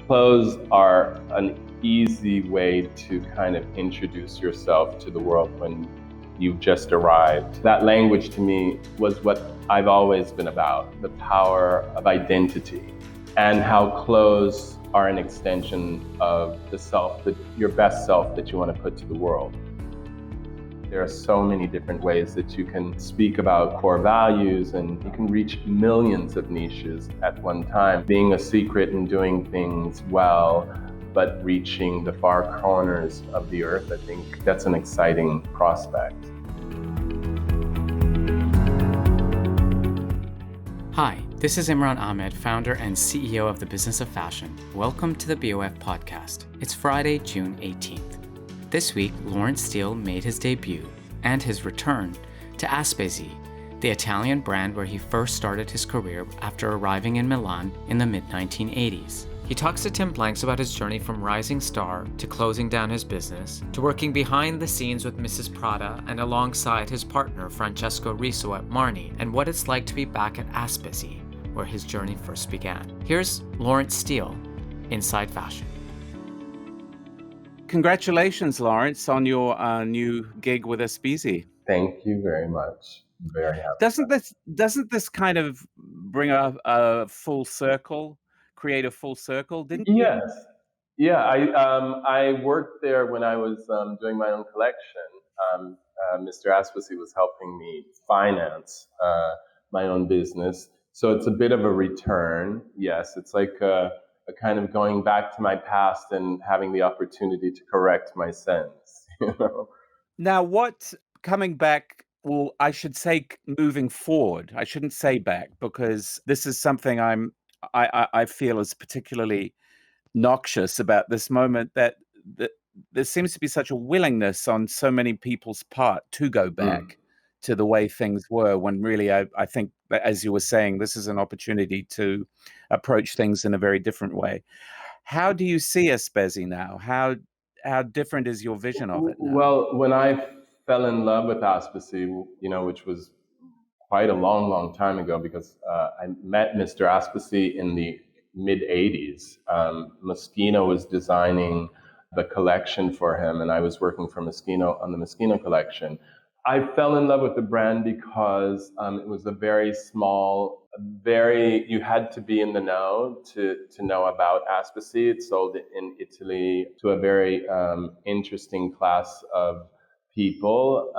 Clothes are an easy way to kind of introduce yourself to the world when you've just arrived. That language to me was what I've always been about, the power of identity and how clothes are an extension of the self, your best self that you want to put to the world. There are so many different ways that you can speak about core values, and you can reach millions of niches at one time. Being a secret and doing things well, but reaching the far corners of the earth, I think that's an exciting prospect. Hi, this is Imran Ahmed, founder and CEO of the Business of Fashion. Welcome to the BoF Podcast. It's Friday, June 18th. This week, Lawrence Steele made his debut and his return to Aspesi, the Italian brand where he first started his career after arriving in Milan in the mid-1980s. He talks to Tim Blanks about his journey from rising star to closing down his business, to working behind the scenes with Mrs. Prada and alongside his partner Francesco Riso at Marni, and what it's like to be back at Aspesi, where his journey first began. Here's Lawrence Steele, Inside Fashion. Congratulations, Lawrence, on your new gig with Aspesi. Thank you very much. I'm very happy. Doesn't this kind of bring a full circle, create a full circle? Didn't you? Yes. Yeah, I worked there when I was doing my own collection. Mr. Aspesi was helping me finance my own business. So it's a bit of a return. Yes, it's like a kind of going back to my past and having the opportunity to correct my sense. Now, what coming back, well, I should say moving forward. I shouldn't say back, because this is something I feel is particularly noxious about this moment, that there seems to be such a willingness on so many people's part to go back to the way things were, when really I think that, as you were saying, this is an opportunity to approach things in a very different way. How do you see Aspesi now? How different is your vision of it now? Well, when I fell in love with Aspesi, which was quite a long time ago, because I met Mr. Aspesi in the mid-'80s. Moschino was designing the collection for him, and I was working for Moschino on the Moschino collection. I fell in love with the brand because it was a very small, you had to be in the know to know about Aspesi. It sold in Italy to a very interesting class of people.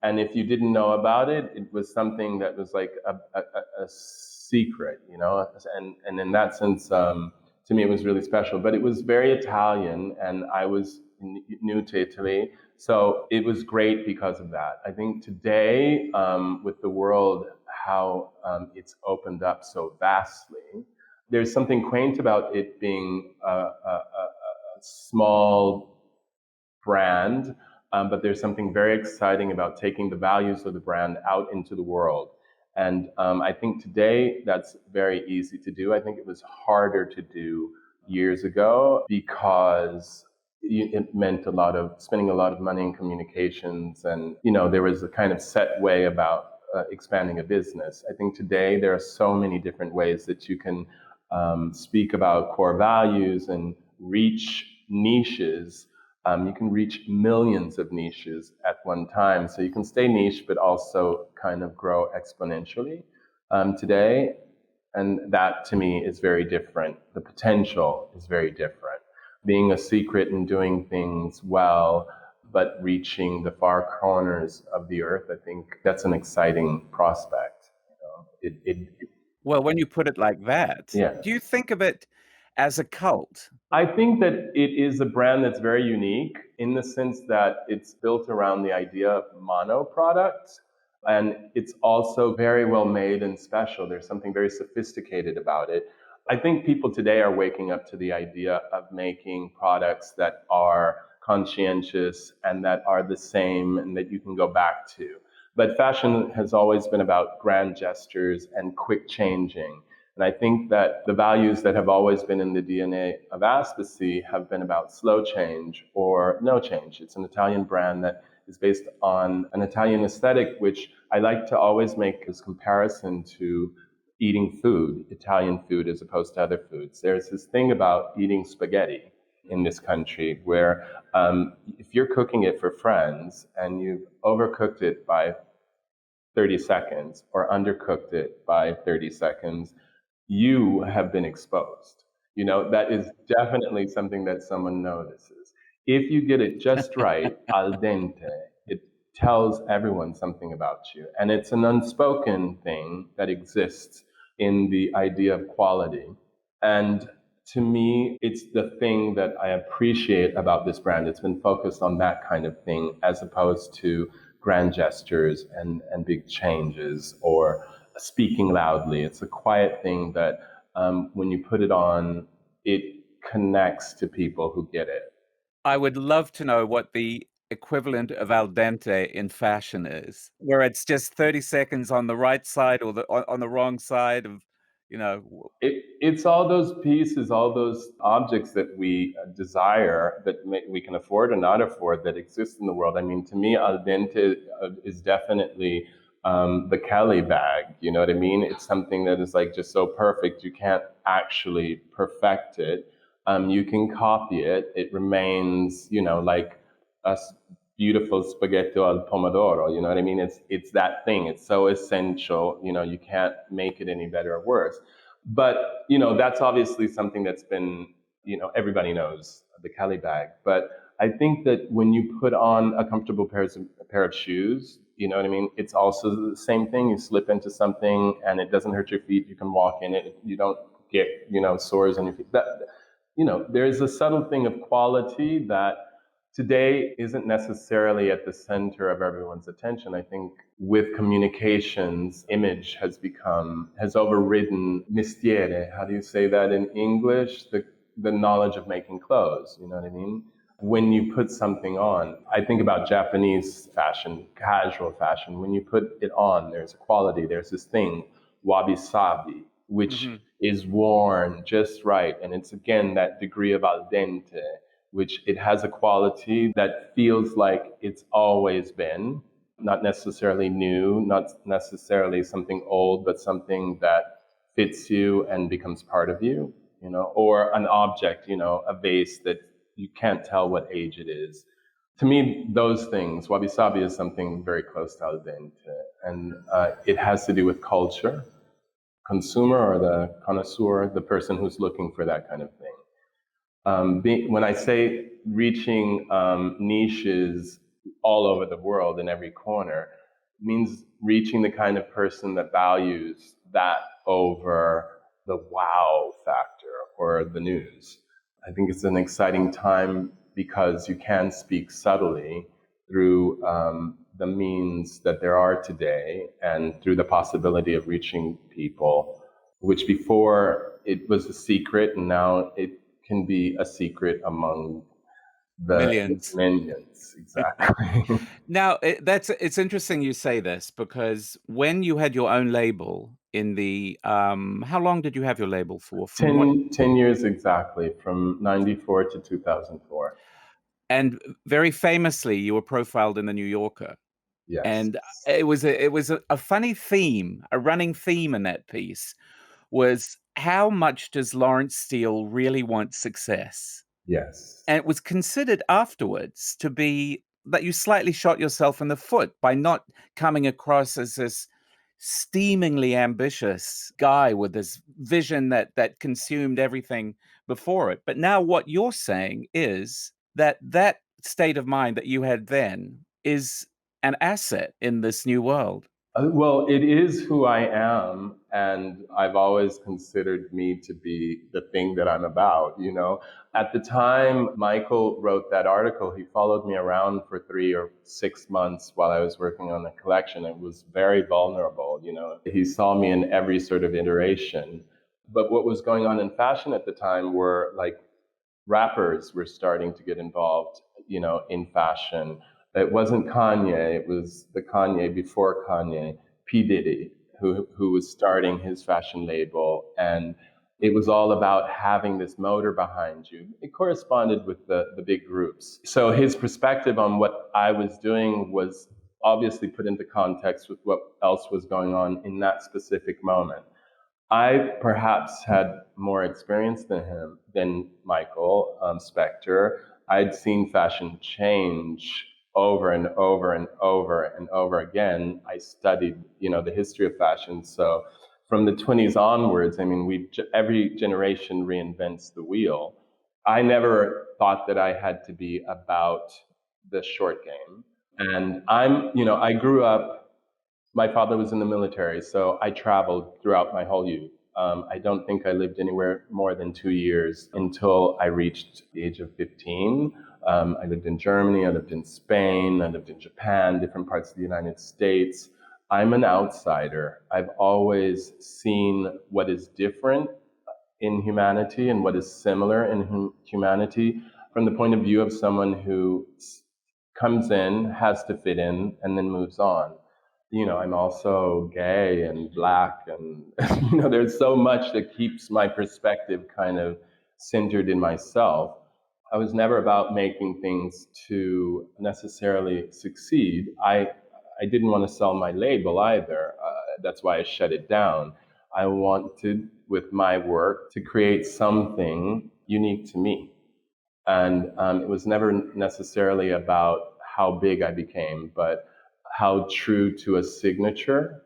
And if you didn't know about it, it was something that was like a secret, and in that sense, to me, it was really special. But it was very Italian, and I was new to Italy. So it was great because of that. I think today, with the world, how it's opened up so vastly, there's something quaint about it being a small brand, but there's something very exciting about taking the values of the brand out into the world. And I think today that's very easy to do. I think it was harder to do years ago, because it meant spending a lot of money in communications, and there was a kind of set way about expanding a business. I think today there are so many different ways that you can speak about core values and reach niches. You can reach millions of niches at one time, so you can stay niche but also kind of grow exponentially today. And that to me is very different. The potential is very different. Being a secret and doing things well, but reaching the far corners of the earth, I think that's an exciting prospect. Well, when you put it like that, Yeah. Do you think of it as a cult? I think that it is a brand that's very unique in the sense that it's built around the idea of mono product. And it's also very well made and special. There's something very sophisticated about it. I think people today are waking up to the idea of making products that are conscientious and that are the same and that you can go back to. But fashion has always been about grand gestures and quick changing. And I think that the values that have always been in the DNA of Aspesi have been about slow change or no change. It's an Italian brand that is based on an Italian aesthetic, which I like to always make this comparison to eating food, Italian food as opposed to other foods. There's this thing about eating spaghetti in this country where if you're cooking it for friends and you've overcooked it by 30 seconds or undercooked it by 30 seconds, you have been exposed. That is definitely something that someone notices. If you get it just right, al dente, it tells everyone something about you. And it's an unspoken thing that exists in the idea of quality. And to me, it's the thing that I appreciate about this brand. It's been focused on that kind of thing as opposed to grand gestures and big changes or speaking loudly. It's a quiet thing that when you put it on, it connects to people who get it. I would love to know what the equivalent of al dente in fashion is, where it's just 30 seconds on the right side or on the wrong side of, It's all those pieces, all those objects that we desire, that we can afford or not afford, that exist in the world. I mean, to me, al dente is definitely the Cali Bag. You know what I mean? It's something that is like just so perfect. You can't actually perfect it. You can copy it. It remains, like a beautiful spaghetti al pomodoro. You know what I mean? It's that thing. It's so essential. You can't make it any better or worse. But that's obviously something that's been, everybody knows the Cali Bag. But I think that when you put on a comfortable pair of shoes, you know what I mean? It's also the same thing. You slip into something and it doesn't hurt your feet. You can walk in it. You don't get, sores on your feet. There's a subtle thing of quality that today isn't necessarily at the center of everyone's attention. I think with communications, image has overridden mestiere. How do you say that in English? The knowledge of making clothes, you know what I mean? When you put something on, I think about Japanese fashion, casual fashion. When you put it on, there's a quality, there's this thing, wabi-sabi, which is worn just right. And it's, again, that degree of al dente, which it has a quality that feels like it's always been, not necessarily new, not necessarily something old, but something that fits you and becomes part of you, or an object, a vase that you can't tell what age it is. To me, those things, wabi-sabi is something very close to al dente, and it has to do with culture, consumer or the connoisseur, the person who's looking for that kind of thing. When I say reaching niches all over the world in every corner, it means reaching the kind of person that values that over the wow factor or the news. I think it's an exciting time because you can speak subtly through the means that there are today and through the possibility of reaching people, which before it was a secret and now it can be a secret among the millions. Exactly. Now, it's interesting you say this, because when you had your own label in the, how long did you have your label for? 10 years exactly, from 94 to 2004. And very famously, you were profiled in the New Yorker. Yes. And it was a funny theme, a running theme in that piece was, how much does Lawrence Steele really want success? Yes. And it was considered afterwards to be that you slightly shot yourself in the foot by not coming across as this steamingly ambitious guy with this vision that consumed everything before it. But now what you're saying is that state of mind that you had then is an asset in this new world. Well, it is who I am, and I've always considered me to be the thing that I'm about, At the time Michael wrote that article, he followed me around for 3 or 6 months while I was working on the collection. It was very vulnerable, He saw me in every sort of iteration. But what was going on in fashion at the time were like rappers were starting to get involved, in fashion. It wasn't Kanye, it was the Kanye before Kanye, P. Diddy, who was starting his fashion label. And it was all about having this motor behind you. It corresponded with the big groups. So his perspective on what I was doing was obviously put into context with what else was going on in that specific moment. I perhaps had more experience than Michael Spector. I'd seen fashion change over and over and over and over again. I studied, the history of fashion. So from the 20s onwards, I mean, every generation reinvents the wheel. I never thought that I had to be about the short game. And I grew up, my father was in the military, so I traveled throughout my whole youth. I don't think I lived anywhere more than 2 years until I reached the age of 15. I lived in Germany, I lived in Spain, I lived in Japan, different parts of the United States. I'm an outsider. I've always seen what is different in humanity and what is similar in humanity from the point of view of someone who comes in, has to fit in, and then moves on. I'm also gay and black, and there's so much that keeps my perspective kind of centered in myself. I was never about making things to necessarily succeed. I didn't want to sell my label either. That's why I shut it down. I wanted, with my work, to create something unique to me. And it was never necessarily about how big I became, but how true to a signature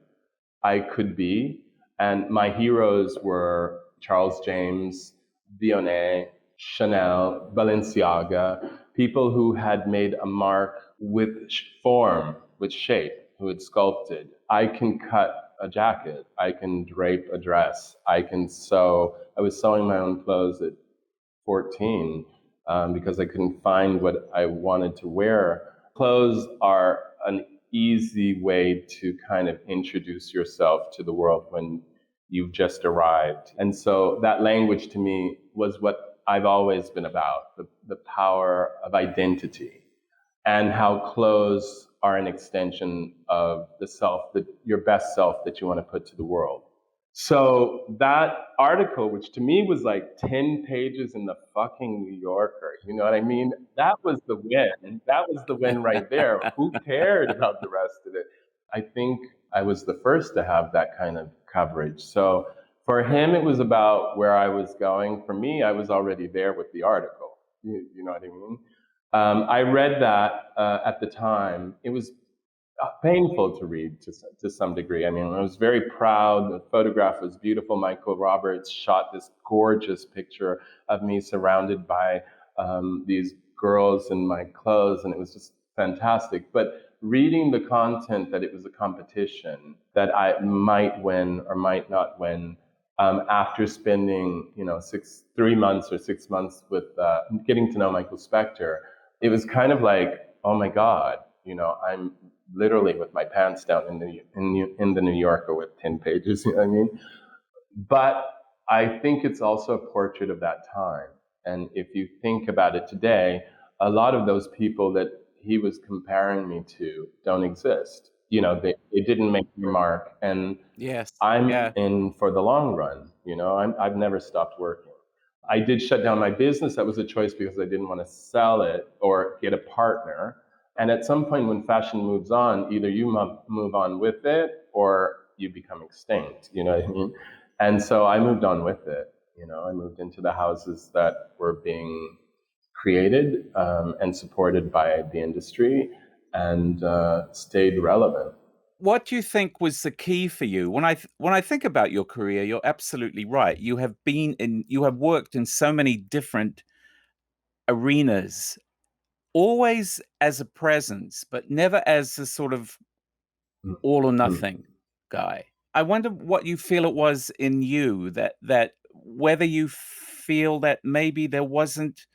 I could be. And my heroes were Charles James, Vionnet, Chanel, Balenciaga, people who had made a mark with form, with shape, who had sculpted. I can cut a jacket. I can drape a dress. I can sew. I was sewing my own clothes at 14 because I couldn't find what I wanted to wear. Clothes are an easy way to kind of introduce yourself to the world when you've just arrived. And so that language to me was what I've always been about, the power of identity and how clothes are an extension of the self, your best self that you want to put to the world. So that article, which to me was like 10 pages in the fucking New Yorker, you know what I mean? That was the win. That was the win right there. Who cared about the rest of it? I think I was the first to have that kind of coverage. So for him, it was about where I was going. For me, I was already there with the article. You know what I mean? I read that at the time. It was painful to read to some degree. I mean, I was very proud. The photograph was beautiful. Michael Roberts shot this gorgeous picture of me surrounded by these girls in my clothes, and it was just fantastic. But reading the content that it was a competition that I might win or might not win, after spending 3 months or 6 months with getting to know Michael Spector, it was kind of like, oh my God, I'm literally with my pants down in the New Yorker with 10 pages, you know what I mean? But I think it's also a portrait of that time. And if you think about it today, a lot of those people that he was comparing me to don't exist. They didn't make their mark. And Yes, I'm yeah. in for the long run. I've never stopped working. I did shut down my business. That was a choice because I didn't want to sell it or get a partner. And at some point when fashion moves on, either you move on with it or you become extinct, you know what I mean? And so I moved on with it. I moved into the houses that were being created and supported by the industry and stayed relevant. What do you think was the key for you? When I think about your career, you're absolutely right. You have worked in so many different arenas, always as a presence, but never as a sort of all or nothing guy. I wonder what you feel it was in you that whether you feel that maybe there wasn't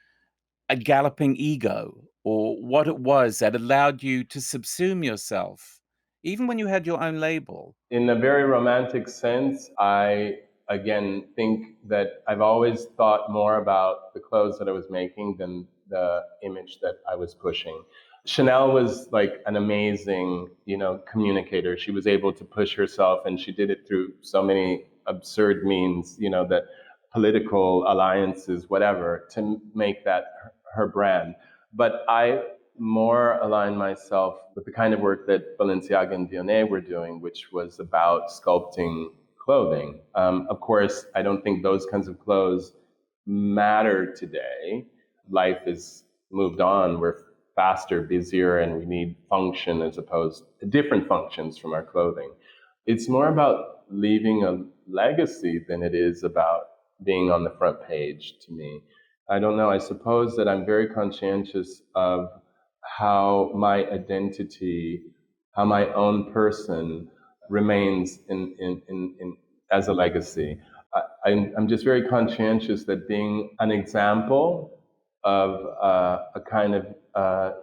a galloping ego or what it was that allowed you to subsume yourself, even when you had your own label. In a very romantic sense, I again think that I've always thought more about the clothes that I was making than the image that I was pushing. Chanel was like an amazing, communicator. She was able to push herself, and she did it through so many absurd means, that political alliances, whatever, to make that her brand. But I more align myself with the kind of work that Balenciaga and Vionnet were doing, which was about sculpting clothing. Of course, I don't think those kinds of clothes matter today. Life is moved on. We're faster, busier, and we need function as opposed to different functions from our clothing. It's more about leaving a legacy than it is about being on the front page to me. I don't know. I suppose that I'm very conscientious of how my identity, how my own person remains in as a legacy. I'm just very conscientious that being an example of a kind of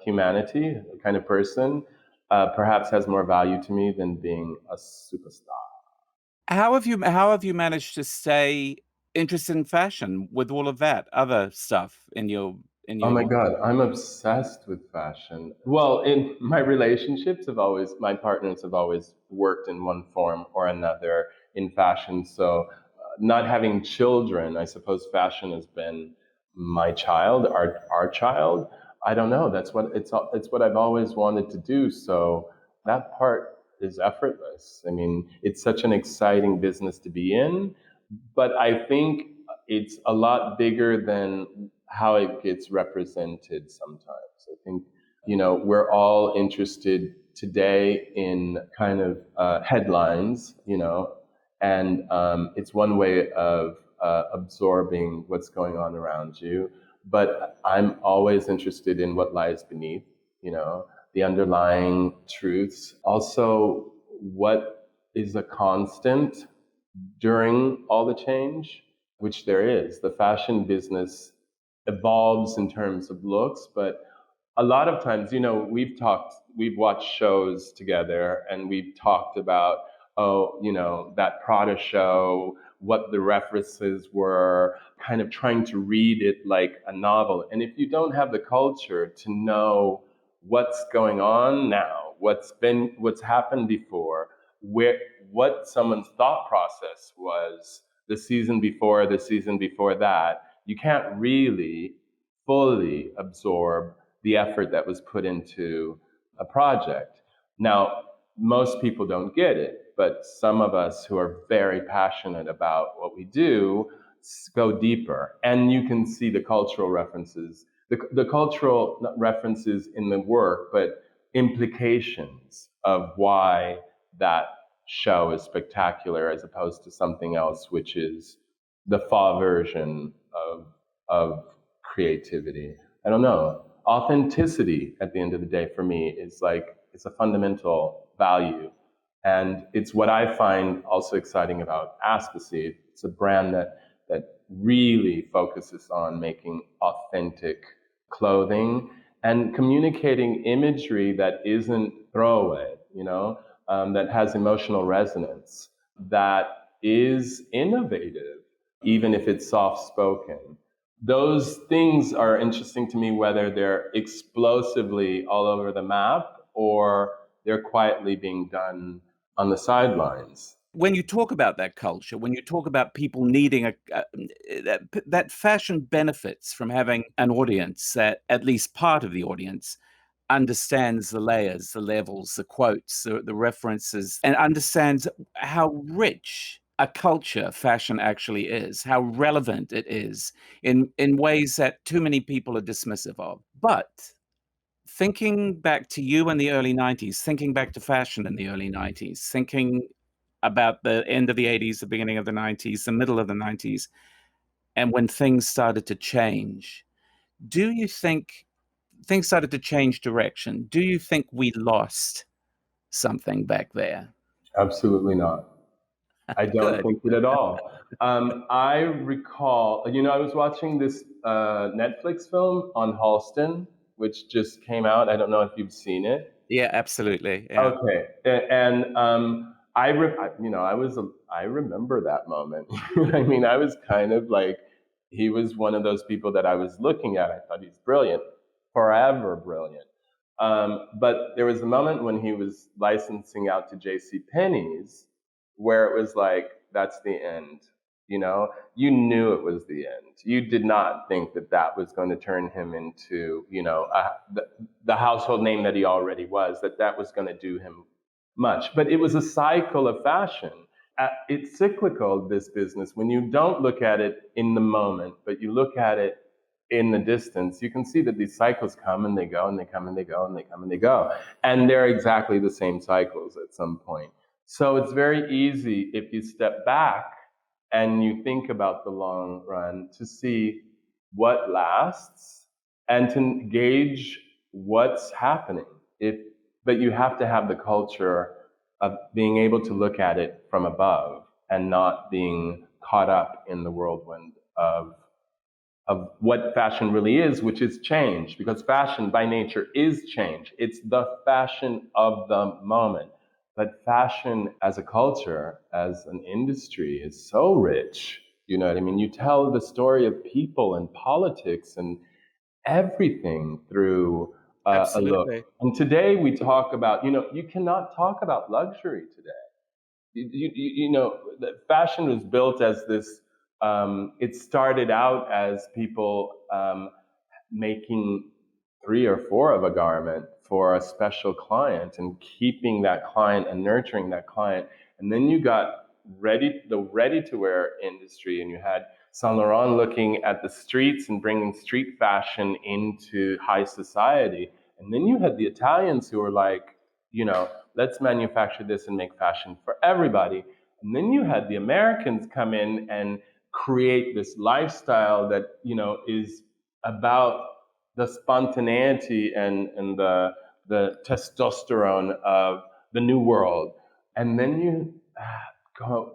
humanity, a kind of person, perhaps has more value to me than being a superstar. How have you managed to stay interested in fashion with all of that other stuff in Oh my your God, I'm obsessed with fashion. Well, in my relationships my partners have always worked in one form or another in fashion. So, not having children, I suppose fashion has been my child, our child. I don't know. It's what I've always wanted to do. So that part is effortless. I mean, it's such an exciting business to be in, but I think it's a lot bigger than how it gets represented sometimes. I think, we're all interested today in kind of headlines, and it's one way of absorbing what's going on around you. But I'm always interested in what lies beneath, the underlying truths. Also, what is a constant during all the change, which there is. The fashion business evolves in terms of looks, but a lot of times, we've watched shows together and we've talked about, that Prada show, what the references were, kind of trying to read it like a novel. And if you don't have the culture to know what's going on now, what's happened before, what someone's thought process was the season before, the season before that, you can't really fully absorb the effort that was put into a project. Now, most people don't get it, but some of us who are very passionate about what we do go deeper. And you can see the cultural references, the cultural references in the work, but implications of why that show is spectacular as opposed to something else, which is the faux version of creativity. I don't know. Authenticity at the end of the day for me is it's a fundamental value. And it's what I find also exciting about Aspesi. It's a brand that really focuses on making authentic clothing and communicating imagery that isn't throwaway, that has emotional resonance, that is innovative, even if it's soft-spoken. Those things are interesting to me, whether they're explosively all over the map or they're quietly being done on the sidelines. When you talk about that culture, when you talk about people needing that fashion benefits from having an audience, that at least part of the audience understands the layers, the levels, the quotes, the references, and understands how rich a culture fashion actually is, how relevant it is in ways that too many people are dismissive of. But thinking back to you in the early 90s, thinking back to fashion in the early 90s, thinking about the end of the 80s, the beginning of the 90s, the middle of the 90s, and when things started to change, do you think things started to change direction? Do you think we lost something back there? Absolutely not. I don't Good. think it at all. I recall, I was watching this Netflix film on Halston, which just came out. I don't know if you've seen it. Yeah, absolutely. Yeah. Okay, and I remember that moment. I mean, I was kind of like, he was one of those people that I was looking at. I thought he's brilliant, forever brilliant. But there was a moment when he was licensing out to J.C. Penney's, where it was like, that's the end. You knew it was the end. You did not think that was going to turn him into, the household name that he already was, that was going to do him much. But it was a cycle of fashion. it's cyclical, this business. When you don't look at it in the moment, but you look at it in the distance, you can see that these cycles come and they go and they come and they go and they come and they go. And they're exactly the same cycles at some point. So it's very easy if you step back and you think about the long run to see what lasts and to gauge what's happening. But you have to have the culture of being able to look at it from above and not being caught up in the whirlwind of what fashion really is, which is change, because fashion by nature is change. It's the fashion of the moment. But fashion as a culture, as an industry, is so rich. You know what I mean? You tell the story of people and politics and everything through a look. Absolutely. And today we talk about, you cannot talk about luxury today. The fashion was built as this, it started out as people making 3 or 4 of a garment for a special client and keeping that client and nurturing that client. And then you got the ready-to-wear industry, and you had Saint Laurent looking at the streets and bringing street fashion into high society. And then you had the Italians who were like, let's manufacture this and make fashion for everybody. And then you had the Americans come in and create this lifestyle that, is about the spontaneity and the testosterone of the new world. And then you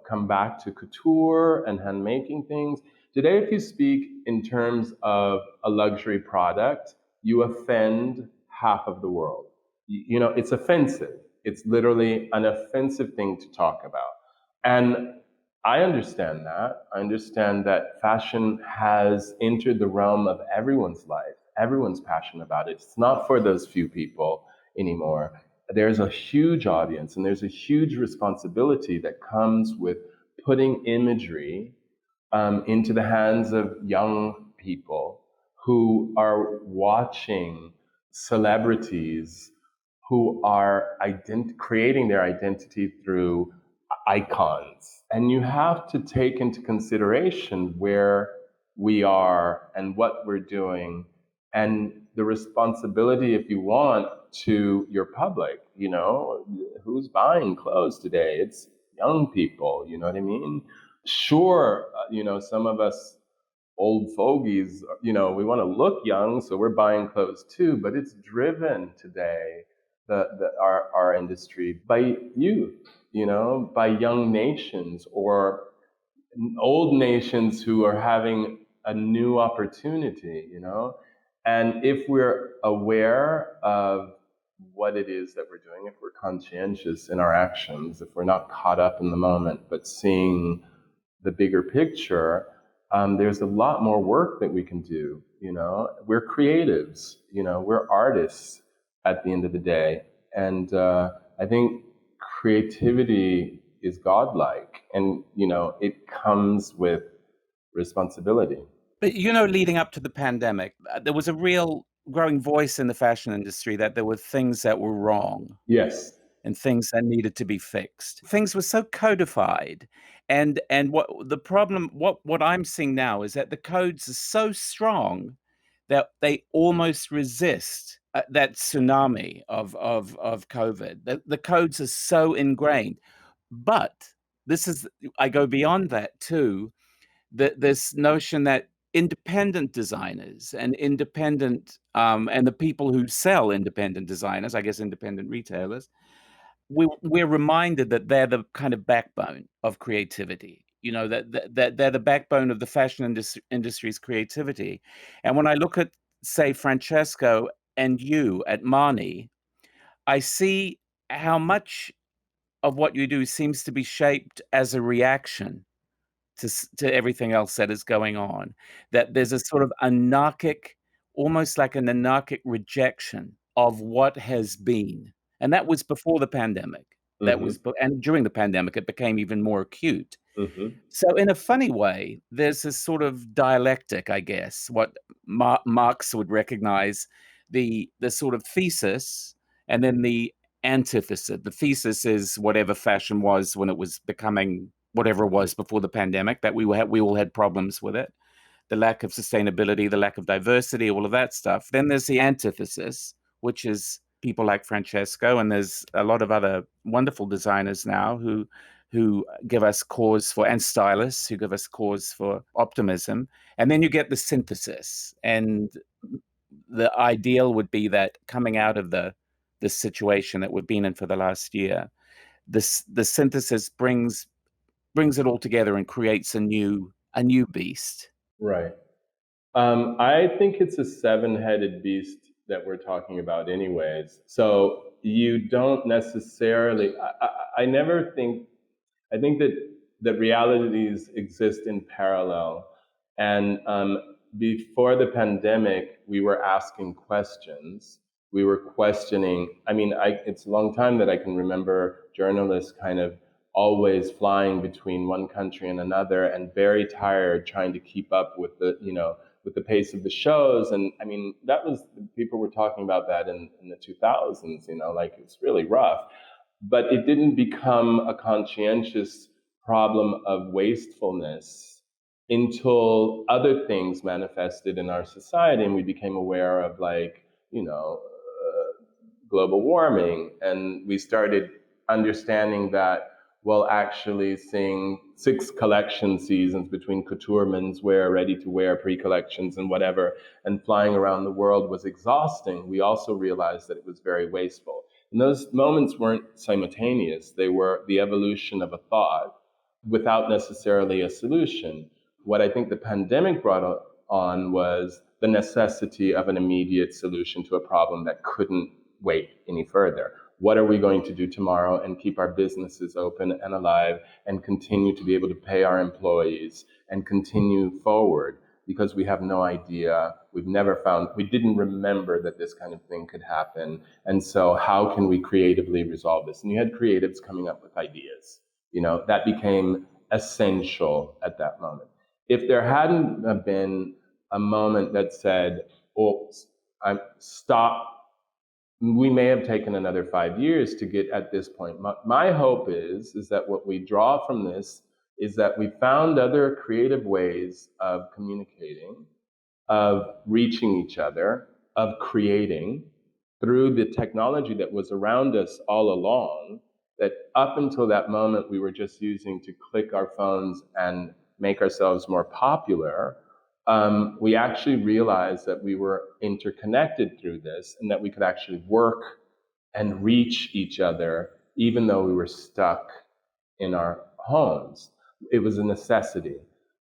come back to couture and hand making things. Today, if you speak in terms of a luxury product, you offend half of the world. It's offensive. It's literally an offensive thing to talk about. And I understand that. I understand that fashion has entered the realm of everyone's life. Everyone's passionate about it. It's not for those few people anymore. There's a huge audience and there's a huge responsibility that comes with putting imagery into the hands of young people who are watching celebrities who are creating their identity through icons. And you have to take into consideration where we are and what we're doing and the responsibility, if you want, to your public. Who's buying clothes today? It's young people, you know what I mean? Sure, some of us old fogies, we want to look young, so we're buying clothes too, but it's driven today, our industry, by youth, by young nations or old nations who are having a new opportunity, And if we're aware of what it is that we're doing, if we're conscientious in our actions, if we're not caught up in the moment, but seeing the bigger picture, there's a lot more work that we can do. We're creatives, we're artists at the end of the day. And I think creativity is godlike, and, it comes with responsibility. But, leading up to the pandemic, there was a real growing voice in the fashion industry that there were things that were wrong. Yes. And things that needed to be fixed. Things were so codified. And what the problem, what I'm seeing now is that the codes are so strong that they almost resist that tsunami of COVID. The codes are so ingrained. But I go beyond that too. This notion that independent designers and independent and the people who sell independent designers, I guess independent retailers, we're reminded that they're the kind of backbone of creativity. That they're the backbone of the fashion industry's creativity. And when I look at, say, Francesco and you at Marni, I see how much of what you do seems to be shaped as a reaction to everything else that is going on. That there's a sort of anarchic, almost like an anarchic rejection of what has been. And that was before the pandemic. And during the pandemic, it became even more acute. Mm-hmm. So in a funny way, there's this sort of dialectic, I guess, what Marx would recognize, the sort of thesis and then the antithesis. The thesis is whatever fashion was when it was becoming whatever it was before the pandemic, that we all had problems with it. The lack of sustainability, the lack of diversity, all of that stuff. Then there's the antithesis, which is people like Francesco, and there's a lot of other wonderful designers now who give us cause for, and stylists who give us cause for optimism. And then you get the synthesis. And the ideal would be that coming out of this situation that we've been in for the last year, the synthesis brings it all together and creates a new beast. Right. I think it's a seven-headed beast that we're talking about anyways. So you don't necessarily, I never think, I think that realities exist in parallel. And before the pandemic, we were asking questions. We were questioning, it's a long time that I can remember journalists kind of always flying between one country and another and very tired trying to keep up with with the pace of the shows. And that was, people were talking about that in the 2000s, it's really rough. But it didn't become a conscientious problem of wastefulness until other things manifested in our society and we became aware of global warming. And we started understanding that, well, actually seeing 6 collection seasons between couture, menswear, ready-to-wear, pre-collections, and whatever, and flying around the world was exhausting, we also realized that it was very wasteful. And those moments weren't simultaneous. They were the evolution of a thought without necessarily a solution. What I think the pandemic brought on was the necessity of an immediate solution to a problem that couldn't wait any further. What are we going to do tomorrow and keep our businesses open and alive and continue to be able to pay our employees and continue forward? Because we have no idea, we didn't remember that this kind of thing could happen. And so how can we creatively resolve this? And you had creatives coming up with ideas. That became essential at that moment. If there hadn't been a moment that said, oh, stop, we may have taken another 5 years to get at this point. My hope is that what we draw from this is that we found other creative ways of communicating, of reaching each other, of creating through the technology that was around us all along, that up until that moment we were just using to click our phones and make ourselves more popular. We actually realized that we were interconnected through this and that we could actually work and reach each other even though we were stuck in our homes. It was a necessity.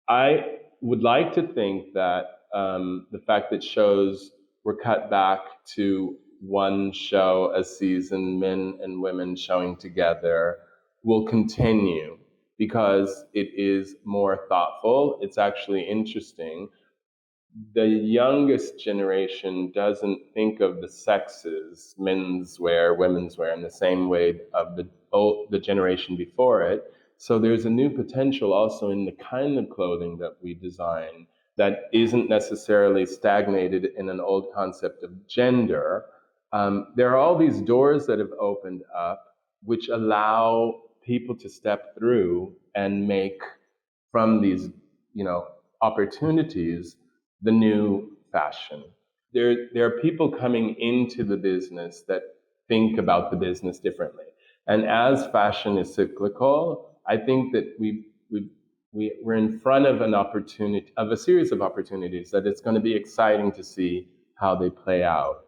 I would like to think that the fact that shows were cut back to one show a season, men and women showing together, will continue because it is more thoughtful. It's actually interesting. The youngest generation doesn't think of the sexes, menswear, women's wear, in the same way of the generation before it. So there's a new potential also in the kind of clothing that we design that isn't necessarily stagnated in an old concept of gender. There are all these doors that have opened up which allow people to step through and make from these, opportunities the new fashion. There are people coming into the business that think about the business differently. And as fashion is cyclical, I think that we're in front of a series of opportunities that it's going to be exciting to see how they play out.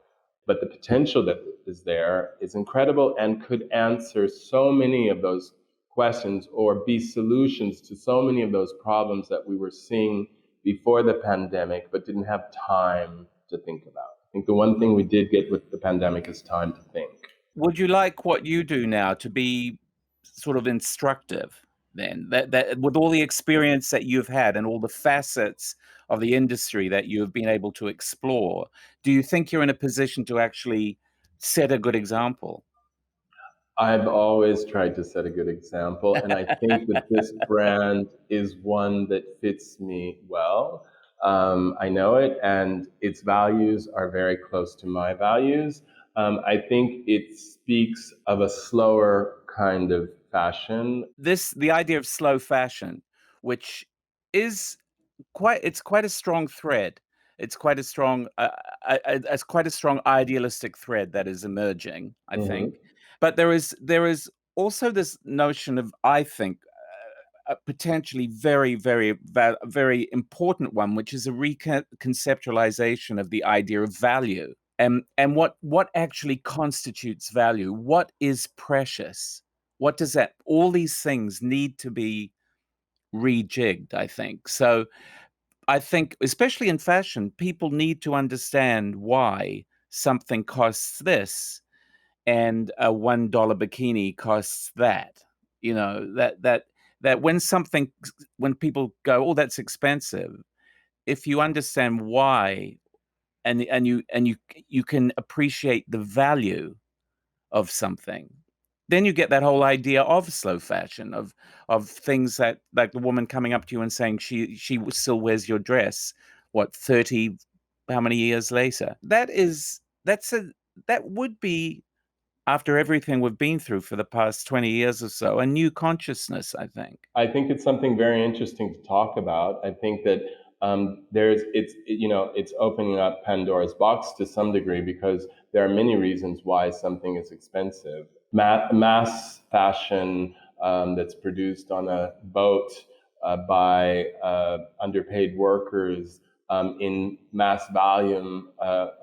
But the potential that is there is incredible and could answer so many of those questions or be solutions to so many of those problems that we were seeing before the pandemic, but didn't have time to think about. I think the one thing we did get with the pandemic is time to think. Would you like what you do now to be sort of instructive then? That with all the experience that you've had and all the facets of the industry that you've been able to explore, do you think you're in a position to actually set a good example? I've always tried to set a good example, and I think that this brand is one that fits me well. I know it, and its values are very close to my values. I think it speaks of a slower kind of fashion. The idea of slow fashion, which is it's quite a strong thread. It's quite a strong it's quite a strong idealistic thread that is emerging, I Hmm. think. But there is also this notion of, I think, a potentially very important one, which is a reconceptualization of the idea of value, and what actually constitutes value. What is precious? What does that? All these things need to be rejigged, I think. So I think, especially in fashion, people need to understand why something costs this and a $1 bikini costs that. You know, that when people go, "Oh, that's expensive," if you understand why, and you can appreciate the value of something, then you get that whole idea of slow fashion, of things that, like the woman coming up to you and saying still wears your dress, what, 30 how many years later? That would be, after everything we've been through for the past 20 years or so, a new consciousness, I think. I think it's something very interesting to talk about. I think that it's opening up Pandora's box to some degree, because there are many reasons why something is expensive. Mass fashion that's produced on a boat by underpaid workers in mass volume,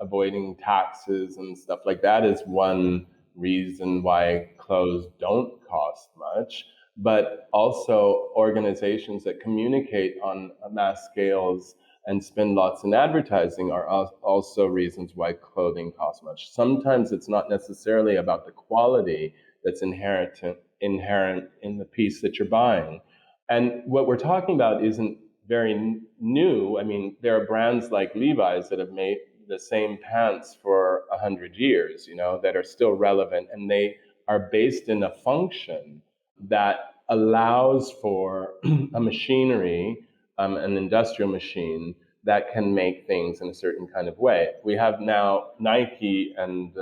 avoiding taxes and stuff like that, is one reason why clothes don't cost much. But also organizations that communicate on mass scales and spend lots in advertising are also reasons why clothing costs much. Sometimes it's not necessarily about the quality that's inherent in the piece that you're buying. And what we're talking about isn't very new. I mean, there are brands like Levi's that have made the same pants for 100 years, that are still relevant, and they are based in a function that allows for a machinery, an industrial machine that can make things in a certain kind of way. We have now Nike and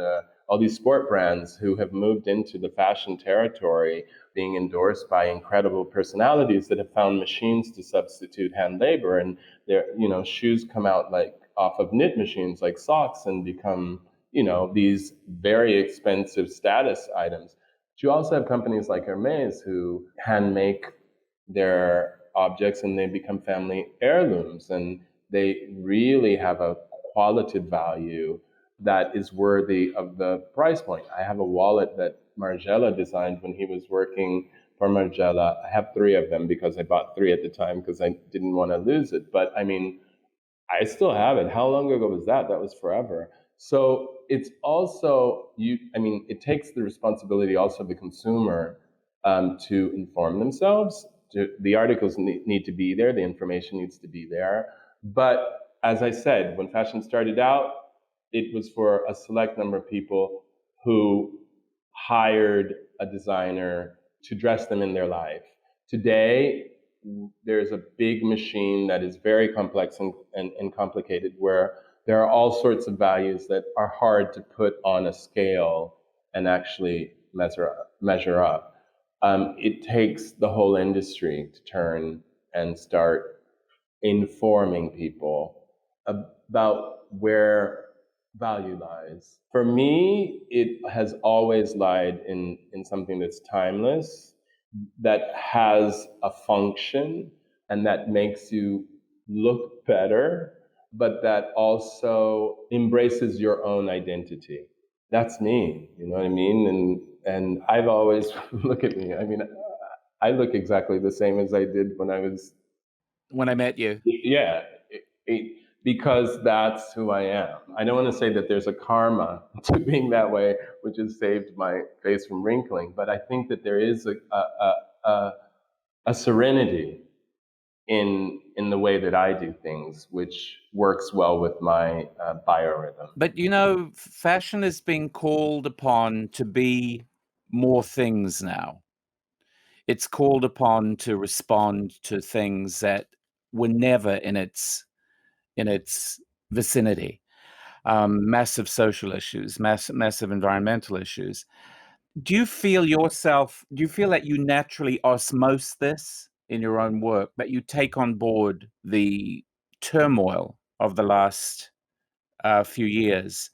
all these sport brands who have moved into the fashion territory, being endorsed by incredible personalities that have found machines to substitute hand labor, and their shoes come out like off of knit machines like socks and become these very expensive status items. But you also have companies like Hermes who hand make their objects and they become family heirlooms, and they really have a qualitative value that is worthy of the price point. I have a wallet that Margiela designed when he was working for Margiela. I have 3 of them because I bought 3 at the time because I didn't want to lose it. But I mean, I still have it. How long ago was that? That was forever. So it's also it takes the responsibility also of the consumer to inform themselves. The articles need to be there. The information needs to be there. But as I said, when fashion started out, it was for a select number of people who hired a designer to dress them in their life. Today, there's a big machine that is very complex and complicated, where there are all sorts of values that are hard to put on a scale and actually measure up. It takes the whole industry to turn and start informing people about where value lies. For me, it has always lied in something that's timeless, that has a function, and that makes you look better, but that also embraces your own identity. That's me, you know what I mean? And I've always, look at me. I mean, I look exactly the same as I did when When I met you. yeah, because that's who I am. I don't want to say that there's a karma to being that way, which has saved my face from wrinkling, but I think that there is a serenity in the way that I do things, which works well with my biorhythm. But fashion is being called upon to be more things now. It's called upon to respond to things that were never in its vicinity. massive social issues, massive environmental issues. Do you feel that you naturally osmose this in your own work, that you take on board the turmoil of the last few years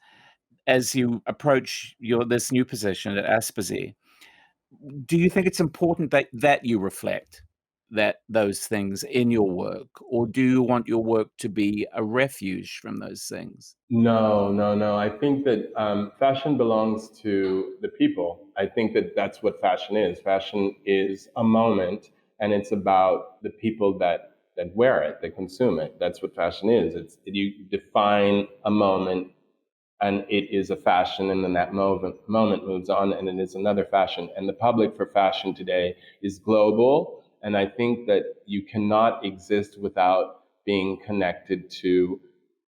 as you approach this new position at Aspesi? Do you think it's important that you reflect those things in your work, or do you want your work to be a refuge from those things? No, no, no. I think that fashion belongs to the people. I think that that's what fashion is. Fashion is a moment, and it's about the people that wear it, that consume it. That's what fashion is. You define a moment, and it is a fashion, and then that moment moves on, and it is another fashion. And the public for fashion today is global, and I think that you cannot exist without being connected to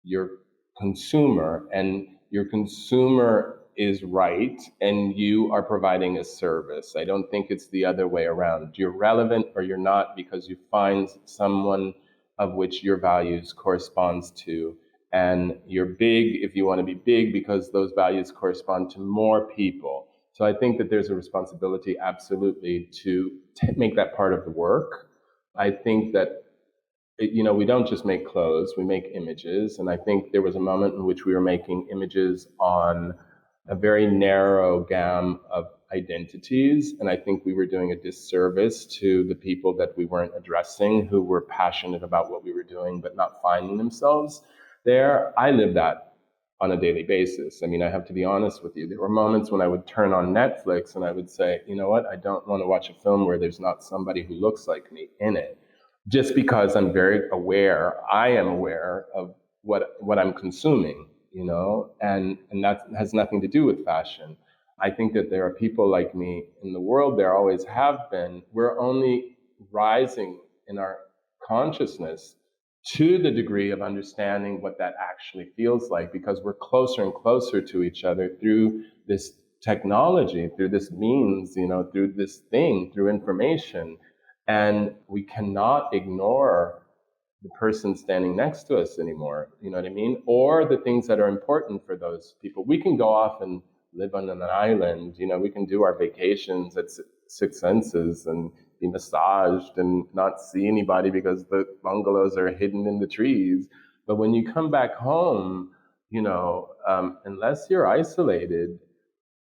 your consumer, and your consumer is right, and you are providing a service. I don't think it's the other way around. You're relevant or you're not because you find someone of which your values corresponds to, and you're big if you want to be big because those values correspond to more people. So I think that there's a responsibility absolutely to make that part of the work. I think that we don't just make clothes, we make images. And I think there was a moment in which we were making images on a very narrow gamut of identities. And I think we were doing a disservice to the people that we weren't addressing, who were passionate about what we were doing, but not finding themselves there. I live that on a daily basis. I mean, I have to be honest with you. There were moments when I would turn on Netflix and I would say, you know what, I don't want to watch a film where there's not somebody who looks like me in it. Just because I'm very aware, I am aware of what I'm consuming, and that has nothing to do with fashion. I think that there are people like me in the world, there always have been. We're only rising in our consciousness to the degree of understanding what that actually feels like, because we're closer and closer to each other through this technology, through this means, through this thing, through information. And we cannot ignore the person standing next to us anymore, you know what I mean? Or the things that are important for those people. We can go off and live on an island, we can do our vacations at Six Senses and be massaged and not see anybody because the bungalows are hidden in the trees. But when you come back home, unless you're isolated,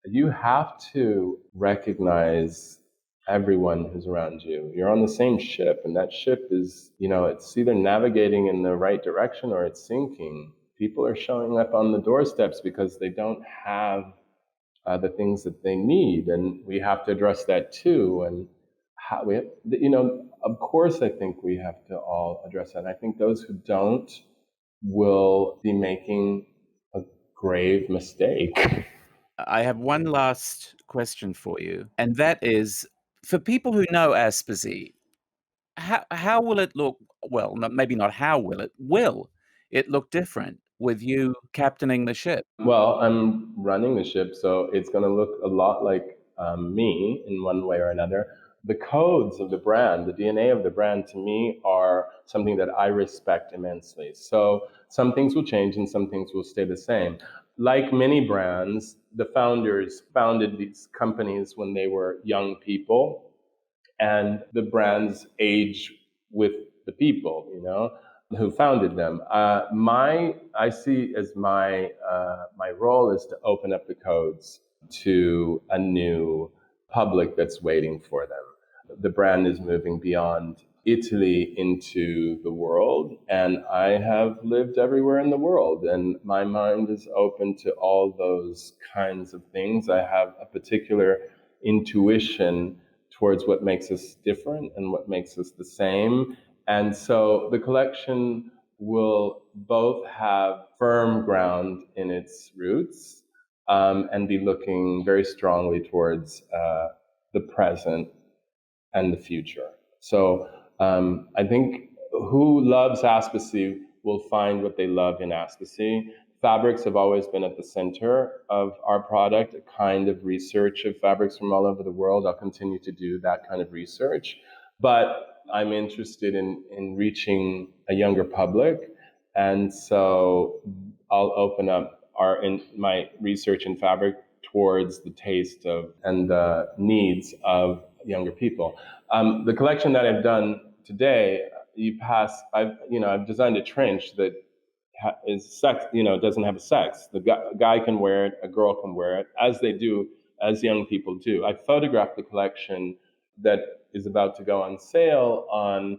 you have to recognize everyone who's around you. You're on the same ship, and that ship is, it's either navigating in the right direction or it's sinking. People are showing up on the doorsteps because they don't have the things that they need, and we have to address that too. And how we have, of course, I think we have to all address that. And I think those who don't will be making a grave mistake. I have one last question for you, and that is, for people who know Aspesi, how will it look? Well, maybe not how will it look different with you captaining the ship? Well, I'm running the ship, so it's going to look a lot like me in one way or another. The codes of the brand, the DNA of the brand, to me, are something that I respect immensely. So some things will change and some things will stay the same. Like many brands, the founders founded these companies when they were young people, and the brands age with the people, who founded them. I see as my role is to open up the codes to a new public that's waiting for them. The brand is moving beyond Italy into the world, and I have lived everywhere in the world, and my mind is open to all those kinds of things. I have a particular intuition towards what makes us different and what makes us the same. And so the collection will both have firm ground in its roots and be looking very strongly towards the present and the future. So I think who loves Aspesi will find what they love in Aspesi. Fabrics have always been at the center of our product, a kind of research of fabrics from all over the world. I'll continue to do that kind of research. But I'm interested in reaching a younger public. And so I'll open up are in my research in fabric towards the taste of and the needs of younger people. The collection that I've done today, I've designed a trench that is sex, doesn't have a sex. The guy can wear it, a girl can wear it, as young people do. I photographed the collection that is about to go on sale on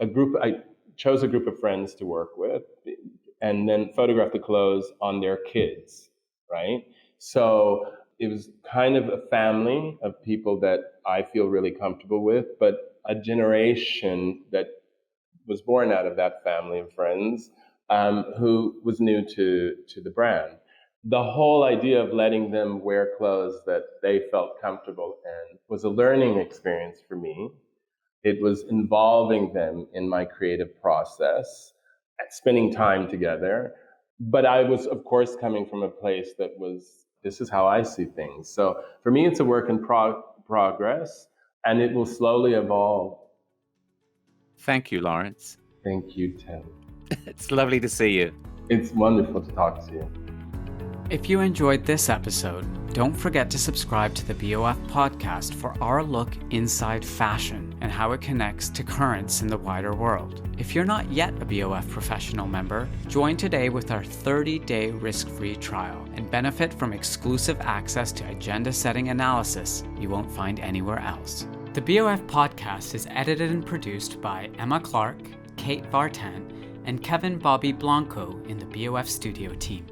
I chose a group of friends to work with, and then photographed the clothes on their kids, right? So it was kind of a family of people that I feel really comfortable with, but a generation that was born out of that family of friends who was new to the brand. The whole idea of letting them wear clothes that they felt comfortable in was a learning experience for me. It was involving them in my creative process, spending time together. But I was, of course, coming from a place that was, this is how I see things. So for me, it's a work in progress, and it will slowly evolve. Thank you, Lawrence. Thank you, Tim. It's lovely to see you. It's wonderful to talk to you. If you enjoyed this episode, don't forget to subscribe to the BoF Podcast for our look inside fashion and how it connects to currents in the wider world. If you're not yet a BoF professional member, join today with our 30-day risk-free trial and benefit from exclusive access to agenda-setting analysis you won't find anywhere else. The BoF Podcast is edited and produced by Emma Clark, Kate Vartan, and Kevin Bobby Blanco in the BoF studio team.